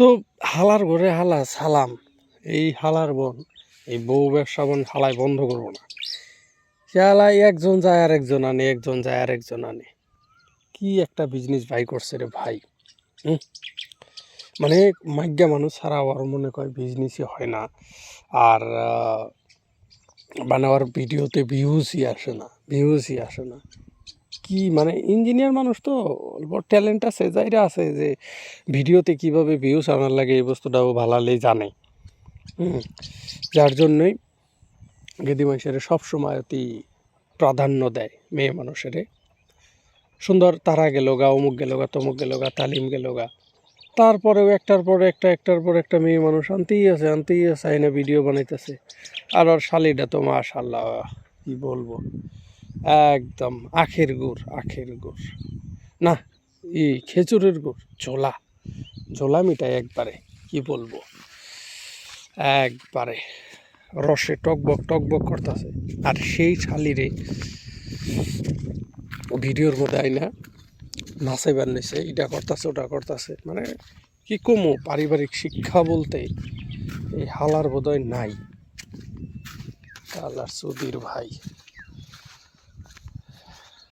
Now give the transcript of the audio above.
তো হালার ঘরে হালা সালাম, এই হালার বোন, এই বউ ব্যবসা বোন হালায় বন্ধ করবো না। সে হালায় একজন যায় আর একজন আনে, একজন যায় আর একজন আনে। কি একটা বিজনেস ভাই করছে রে ভাই। মানে মাইগ্যা মানুষ ছাড়া আর মনে করে বিজনেসই হয় না। আর বানাবার ভিডিওতে ভিউজই আসে না। কি মানে ইঞ্জিনিয়ার মানুষ তো ট্যালেন্ট আছে, যাইরা আছে যে ভিডিওতে কিভাবে ভিউজ আনার লাগে এই বস্তুটাও ভালালেই জানে। যার জন্যই গেদি মানুষের সবসময় অতি প্রাধান্য দেয় মেয়ে মানুষের। সুন্দর তারা গেল গা, অমুক গেল গা, তমুক গেল গা, তালিম গেল গা, তারপরেও একটার পর একটা মেয়ে মানুষ আনতেই আছে আইনা ভিডিও বানাইতেছে। আর ওর শালিটা তো মাশাআল্লাহ, কি বলবো, একদম আখের গুড় না, খেজুরের গুড়, ঝোলা মিঠাই একবারে, কি বলবো, একবারে রসে টকবক করতেছে। আর সেই শালিরে ভিডিওর মধ্যে আইনা নাচাইবার নিছে, এটা করতেছে ওটা করতেছে। মানে কি কমো, পারিবারিক শিক্ষা বলতে এই হালার বোধহয় নাই। আল্লাহর সুধীর ভাই।